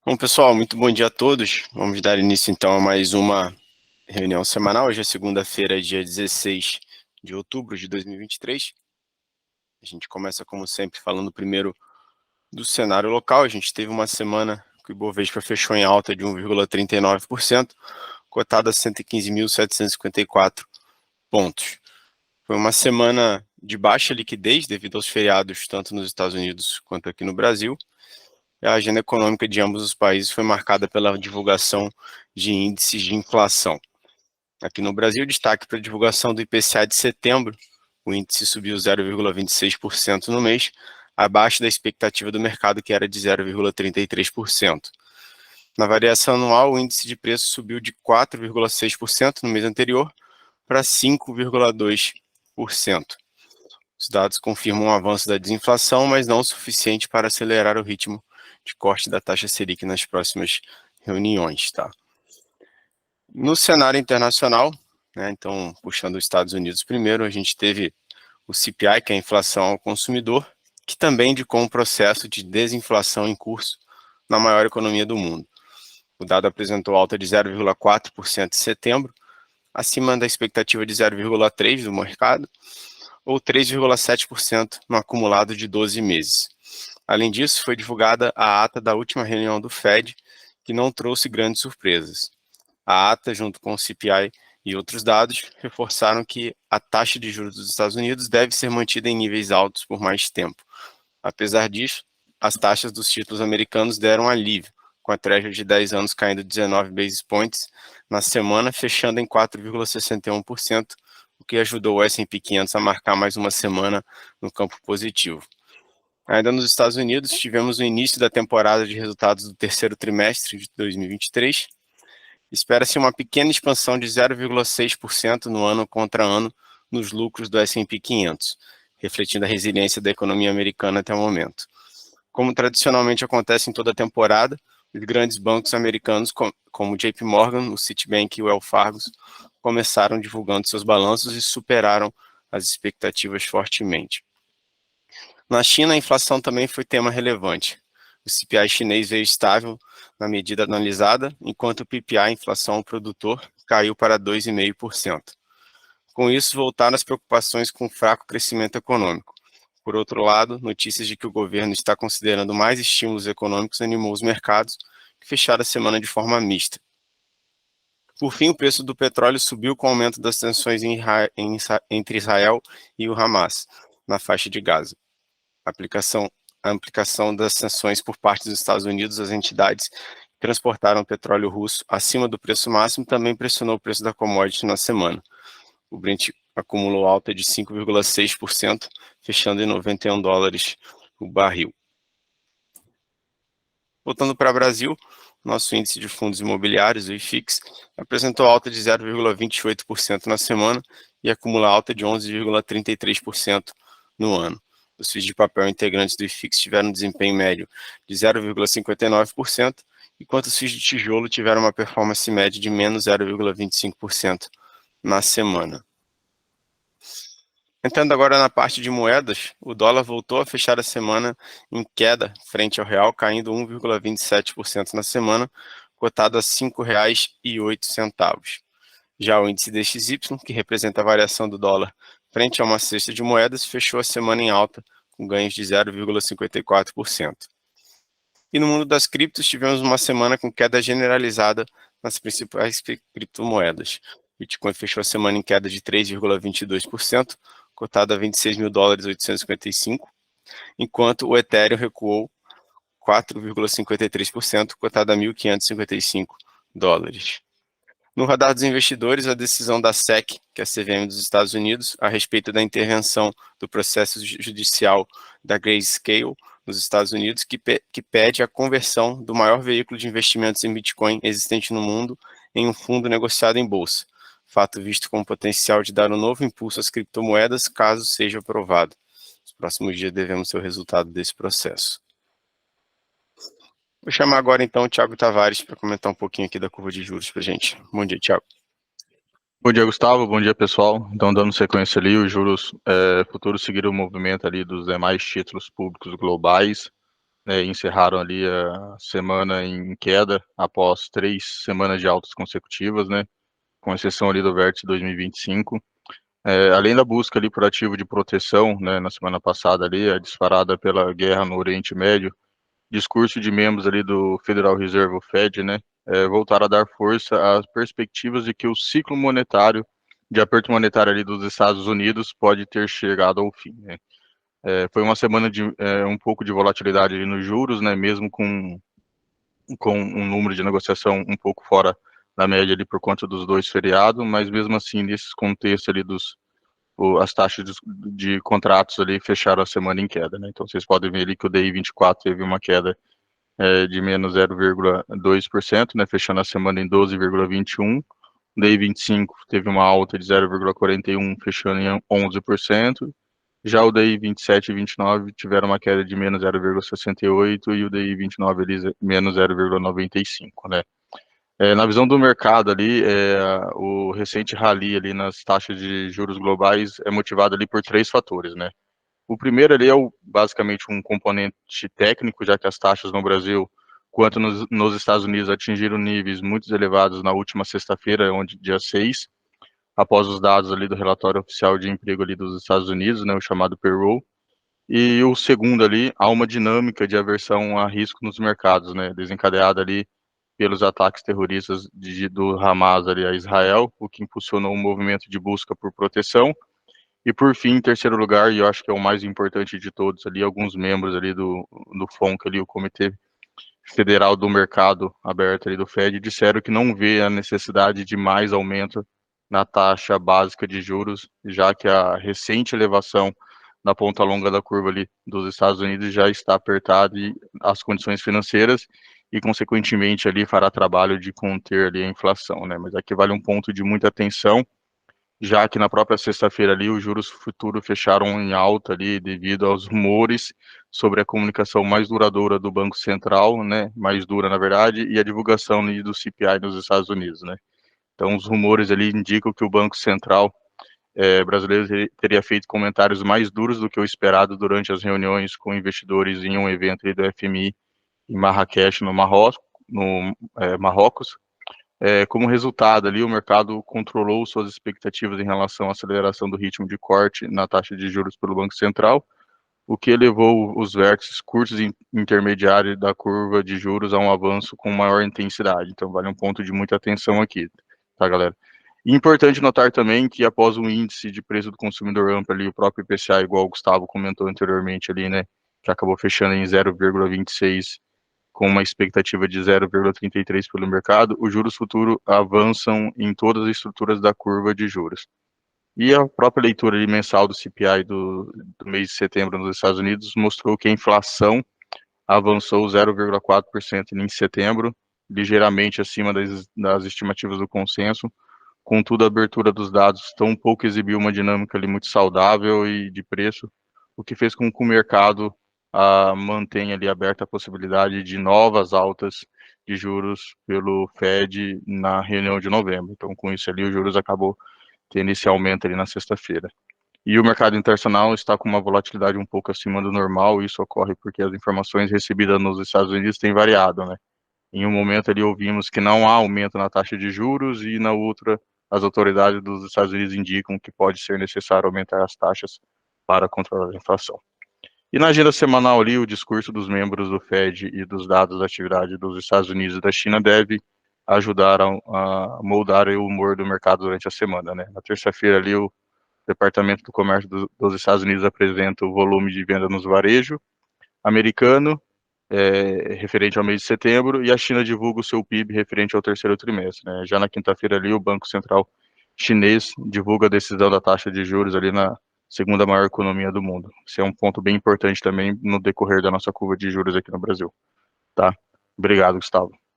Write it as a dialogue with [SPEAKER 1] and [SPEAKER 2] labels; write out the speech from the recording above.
[SPEAKER 1] Bom, pessoal, muito bom dia a todos. Vamos dar início, então, a mais uma reunião semanal. Hoje é segunda-feira, dia 16 de outubro de 2023. A gente começa, como sempre, falando primeiro do cenário local. A gente teve uma semana que o Ibovespa fechou em alta de 1,39%, cotado a 115.754 pontos. Foi uma semana de baixa liquidez devido aos feriados, tanto nos Estados Unidos quanto aqui no Brasil. A agenda econômica de ambos os países foi marcada pela divulgação de índices de inflação. Aqui no Brasil, destaque para a divulgação do IPCA de setembro. O índice subiu 0,26% no mês, abaixo da expectativa do mercado, que era de 0,33%. Na variação anual, o índice de preço subiu de 4,6% no mês anterior para 5,2%. Os dados confirmam o avanço da desinflação, mas não o suficiente para acelerar o ritmo de corte da taxa Selic nas próximas reuniões, tá? No cenário internacional, né, então, puxando os Estados Unidos primeiro, a gente teve o CPI, que é a inflação ao consumidor, que também indicou um processo de desinflação em curso na maior economia do mundo. O dado apresentou alta de 0,4% em setembro, acima da expectativa de 0,3% do mercado, ou 3,7% no acumulado de 12 meses. Além disso, foi divulgada a ata da última reunião do Fed, que não trouxe grandes surpresas. A ata, junto com o CPI e outros dados, reforçaram que a taxa de juros dos Estados Unidos deve ser mantida em níveis altos por mais tempo. Apesar disso, as taxas dos títulos americanos deram alívio, com a Treasury de 10 anos caindo 19 basis points na semana, fechando em 4,61%, o que ajudou o S&P 500 a marcar mais uma semana no campo positivo. Ainda nos Estados Unidos, tivemos o início da temporada de resultados do terceiro trimestre de 2023. Espera-se uma pequena expansão de 0,6% no ano contra ano nos lucros do S&P 500, refletindo a resiliência da economia americana até o momento. Como tradicionalmente acontece em toda a temporada, os grandes bancos americanos, como o JP Morgan, o Citibank e o Wells Fargo, começaram divulgando seus balanços e superaram as expectativas fortemente. Na China, a inflação também foi tema relevante. O CPI chinês veio estável na medida analisada, enquanto o PPI, a inflação ao produtor, caiu para 2,5%. Com isso, voltaram as preocupações com o fraco crescimento econômico. Por outro lado, notícias de que o governo está considerando mais estímulos econômicos animou os mercados, que fecharam a semana de forma mista. Por fim, o preço do petróleo subiu com o aumento das tensões entre Israel e o Hamas, na faixa de Gaza. A aplicação das sanções por parte dos Estados Unidos às entidades que transportaram petróleo russo acima do preço máximo também pressionou o preço da commodity na semana. O Brent acumulou alta de 5,6%, fechando em $91 o barril. Voltando para o Brasil, nosso índice de fundos imobiliários, o IFIX, apresentou alta de 0,28% na semana e acumula alta de 11,33% no ano. Os FIIs de papel integrantes do IFIX tiveram um desempenho médio de 0,59%, enquanto os FIIs de tijolo tiveram uma performance média de menos 0,25% na semana. Entrando agora na parte de moedas, o dólar voltou a fechar a semana em queda frente ao real, caindo 1,27% na semana, cotado a R$ 5,08. Já o índice DXY, que representa a variação do dólar frente a uma cesta de moedas, fechou a semana em alta, com ganhos de 0,54%. E no mundo das criptos, tivemos uma semana com queda generalizada nas principais criptomoedas. O Bitcoin fechou a semana em queda de 3,22%, cotado a $26.855, enquanto o Ethereum recuou 4,53%, cotado a $1.555. No radar dos investidores, a decisão da SEC, que é a CVM dos Estados Unidos, a respeito da intervenção do processo judicial da Grayscale nos Estados Unidos, que pede a conversão do maior veículo de investimentos em Bitcoin existente no mundo em um fundo negociado em bolsa, fato visto com o potencial de dar um novo impulso às criptomoedas caso seja aprovado. Nos próximos dias devemos ter o resultado desse processo. Vou chamar agora então o Thiago Tavares para comentar um pouquinho aqui da curva de juros para a gente. Bom dia, Thiago.
[SPEAKER 2] Bom dia, Gustavo. Bom dia, pessoal. Então, dando sequência ali, os juros futuros seguiram o movimento ali dos demais títulos públicos globais. encerraram ali a semana em queda após 3 semanas de altas consecutivas, né, com exceção ali do vértice 2025. Além da busca ali por ativo de proteção, né, na semana passada ali, disparada pela guerra no Oriente Médio, discurso de membros ali do Federal Reserve, o Fed, né, voltaram a dar força às perspectivas de que o ciclo monetário, de aperto monetário ali dos Estados Unidos pode ter chegado ao fim, né. Foi uma semana de um pouco de volatilidade ali nos juros, né, mesmo com um número de negociação um pouco fora da média ali por conta dos 2 feriados, mas mesmo assim, nesse contexto ali as taxas de contratos ali fecharam a semana em queda, né? Então vocês podem ver ali que o DI 24 teve uma queda de menos 0,2%, né? Fechando a semana em 12,21. O DI 25 teve uma alta de 0,41, fechando em 11%. Já o DI 27 e 29 tiveram uma queda de menos 0,68 e o DI 29 ali menos 0,95, né? Na visão do mercado ali, o recente rally ali nas taxas de juros globais é motivado ali por 3 fatores, né. O primeiro ali é basicamente um componente técnico, já que as taxas no Brasil, quanto nos Estados Unidos, atingiram níveis muito elevados na última sexta-feira, onde dia 6, após os dados ali do relatório oficial de emprego ali dos Estados Unidos, né, o chamado payroll. E o segundo ali, há uma dinâmica de aversão a risco nos mercados, né, desencadeada ali pelos ataques terroristas do Hamas ali a Israel, o que impulsionou um movimento de busca por proteção. E por fim, em terceiro lugar, e eu acho que é o mais importante de todos ali, alguns membros ali do FONC ali, o Comitê Federal do Mercado Aberto ali do Fed, disseram que não vê a necessidade de mais aumento na taxa básica de juros, já que a recente elevação na ponta longa da curva ali dos Estados Unidos já está apertada e as condições financeiras e consequentemente ali fará trabalho de conter ali a inflação, né? Mas aqui vale um ponto de muita atenção, já que na própria sexta-feira ali os juros futuros fecharam em alta ali devido aos rumores sobre a comunicação mais duradoura do Banco Central, né, mais dura na verdade, e a divulgação ali do CPI nos Estados Unidos, né. Então os rumores ali indicam que o Banco Central brasileiro teria feito comentários mais duros do que o esperado durante as reuniões com investidores em um evento do FMI em Marrakech, no Marrocos. Como resultado ali, o mercado controlou suas expectativas em relação à aceleração do ritmo de corte na taxa de juros pelo Banco Central, o que elevou os vértices curtos e intermediários da curva de juros a um avanço com maior intensidade. Então, vale um ponto de muita atenção aqui, tá, galera? E importante notar também que após o índice de preço do consumidor amplo ali, o próprio IPCA, igual o Gustavo comentou anteriormente ali, né, que acabou fechando em 0,26, com uma expectativa de 0,33 pelo mercado, os juros futuros avançam em todas as estruturas da curva de juros. E a própria leitura ali mensal do CPI do mês de setembro nos Estados Unidos mostrou que a inflação avançou 0,4% em setembro, ligeiramente acima das estimativas do consenso. Contudo, a abertura dos dados tão pouco exibiu uma dinâmica ali muito saudável e de preço, o que fez com que o mercado mantenha ali aberta a possibilidade de novas altas de juros pelo Fed na reunião de novembro. Então, com isso ali, os juros acabou tendo esse aumento ali na sexta-feira. E o mercado internacional está com uma volatilidade um pouco acima do normal, e isso ocorre porque as informações recebidas nos Estados Unidos têm variado, né? Em um momento ali ouvimos que não há aumento na taxa de juros e na outra as autoridades dos Estados Unidos indicam que pode ser necessário aumentar as taxas para controlar a inflação. E na agenda semanal ali, o discurso dos membros do Fed e dos dados da atividade dos Estados Unidos e da China deve ajudar a moldar o humor do mercado durante a semana, né? Na terça-feira ali, o Departamento do Comércio dos Estados Unidos apresenta o volume de venda nos varejo americano, referente ao mês de setembro, e a China divulga o seu PIB referente ao terceiro trimestre, né? Já na quinta-feira ali, o Banco Central chinês divulga a decisão da taxa de juros ali na segunda maior economia do mundo. Isso é um ponto bem importante também no decorrer da nossa curva de juros aqui no Brasil, tá? Obrigado, Gustavo.